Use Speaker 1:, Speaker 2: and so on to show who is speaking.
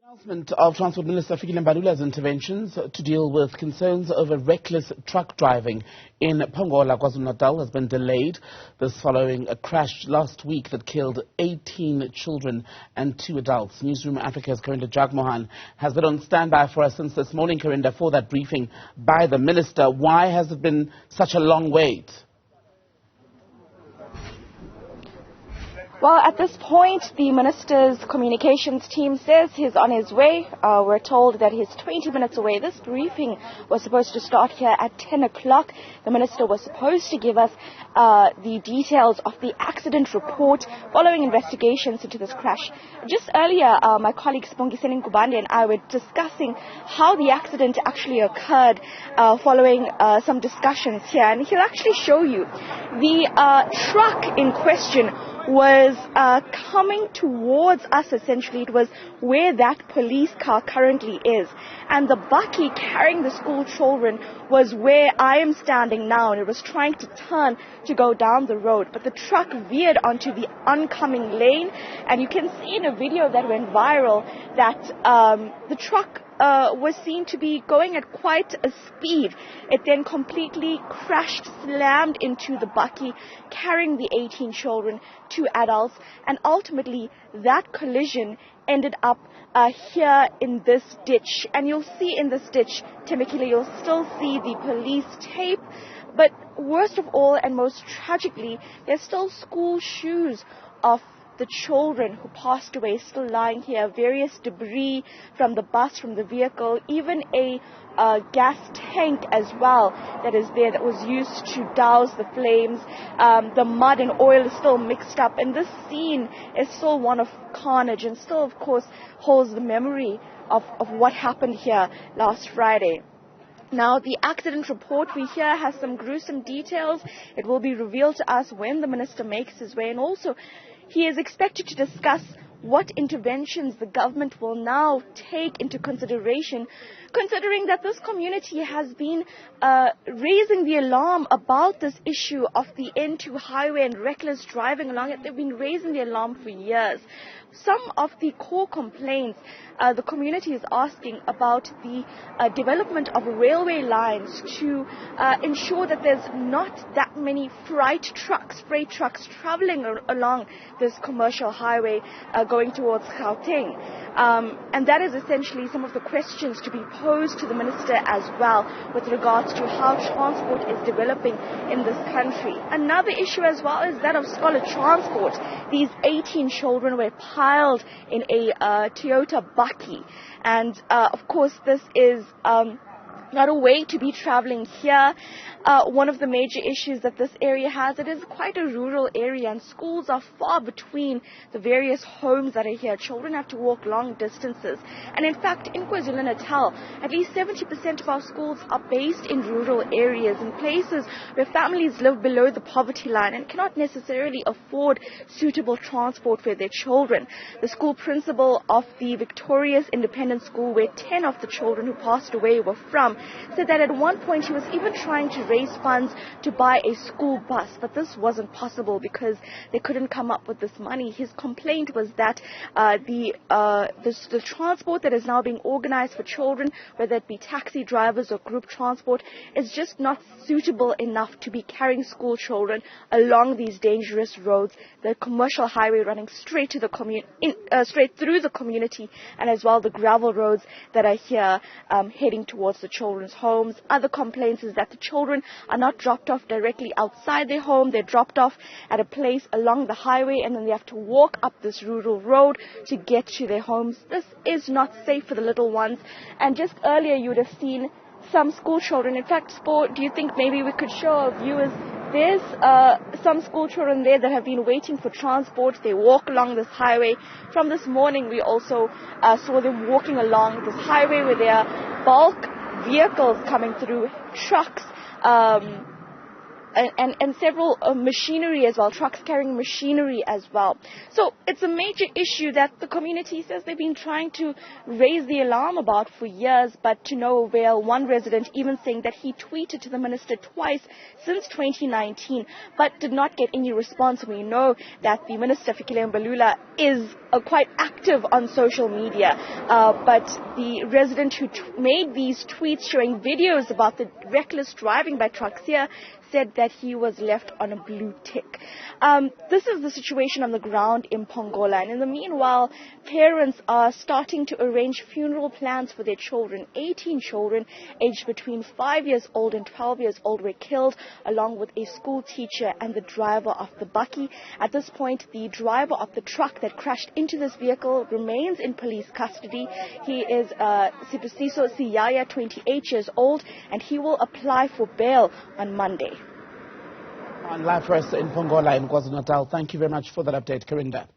Speaker 1: Announcement of Transport Minister Fikile Mbalula's interventions to deal with concerns over reckless truck driving in Pongola, KwaZulu-Natal has been delayed. This following a crash last week that killed 18 children and 2 adults. Newzroom Afrika's Karinda Jagmohan has been on standby for us since this morning, Karinda, for that briefing by the minister. Why has it been such a long wait?
Speaker 2: Well, at this point, the minister's communications team says he's on his way. We're told that he's 20 minutes away. This briefing was supposed to start here at 10 o'clock. The minister was supposed to give us the details of the accident report following investigations into this crash. Just earlier, my colleague Pongola and I were discussing how the accident actually occurred following some discussions here. And he'll actually show you the truck in question was coming towards us, essentially. It was where that police car currently is. And the bakkie carrying the school children was where I am standing now, and it was trying to turn to go down the road. But the truck veered onto the oncoming lane, and you can see in a video that went viral that the truck was seen to be going at quite a speed. It then completely crashed, slammed into the bakkie, carrying the 18 children, 2 adults, and ultimately that collision ended up here in this ditch. And you'll see in this ditch, Temekile, you'll still see the police tape. But worst of all, and most tragically, there's still school shoes of the children who passed away still lying here, various debris from the bus, from the vehicle, even a gas tank as well that is there that was used to douse the flames. The mud and oil is still mixed up, and this scene is still one of carnage and still, of course, holds the memory of what happened here last Friday. Now, the accident report we hear has some gruesome details. It will be revealed to us when the minister makes his way, and also he is expected to discuss what interventions the government will now take into consideration, considering that this community has been raising the alarm about this issue of the N2 highway and reckless driving along it. They've been raising the alarm for years. Some of the core complaints the community is asking about the development of railway lines to ensure that there's not that many freight trucks traveling along this commercial highway going towards Gauteng. And that is essentially some of the questions to be posed to the minister as well with regards to how transport is developing in this country. Another issue as well is that of scholar transport. These 18 children were piled in a Toyota bakkie, and of course this is not a way to be traveling here. One of the major issues that this area has, it is quite a rural area, and schools are far between the various homes that are here. Children have to walk long distances. And in fact, in KwaZulu-Natal, at least 70% of our schools are based in rural areas, in places where families live below the poverty line and cannot necessarily afford suitable transport for their children. The school principal of the Victorious Independent School, where 10 of the children who passed away were from, said that at one point he was even trying to raise funds to buy a school bus, but this wasn't possible because they couldn't come up with this money. His complaint was that the transport that is now being organized for children, whether it be taxi drivers or group transport, is just not suitable enough to be carrying school children along these dangerous roads, the commercial highway running straight to the straight through the community, and as well the gravel roads that are here heading towards the children's homes. Other complaints is that the children are not dropped off directly outside their home. They're dropped off at a place along the highway, and then they have to walk up this rural road to get to their homes. This is not safe for the little ones. And just earlier you would have seen some school children. In fact, Sport, do you think maybe we could show our viewers there's some school children there that have been waiting for transport. They walk along this highway. From this morning, we also saw them walking along this highway where there are bulk vehicles coming through, trucks, and several machinery as well, trucks carrying machinery as well. So it's a major issue that the community says they've been trying to raise the alarm about for years, but to no avail. One resident even saying that he tweeted to the minister twice since 2019, but did not get any response. We know that the Minister Fikile Mbalula is quite active on social media, but the resident who made these tweets showing videos about the reckless driving by trucks here said that he was left on a blue tick. This is the situation on the ground in Pongola, and in the meanwhile, parents are starting to arrange funeral plans for their children. 18 children aged between 5 years old and 12 years old were killed, along with a school teacher and the driver of the bakkie. At this point, the driver of the truck that crashed into this vehicle remains in police custody. He is Sibusiso Siyaya, 28 years old, and he will apply for bail on Monday.
Speaker 1: On live for us in Pongola in KwaZulu-Natal. Thank you very much for that update, Karinda.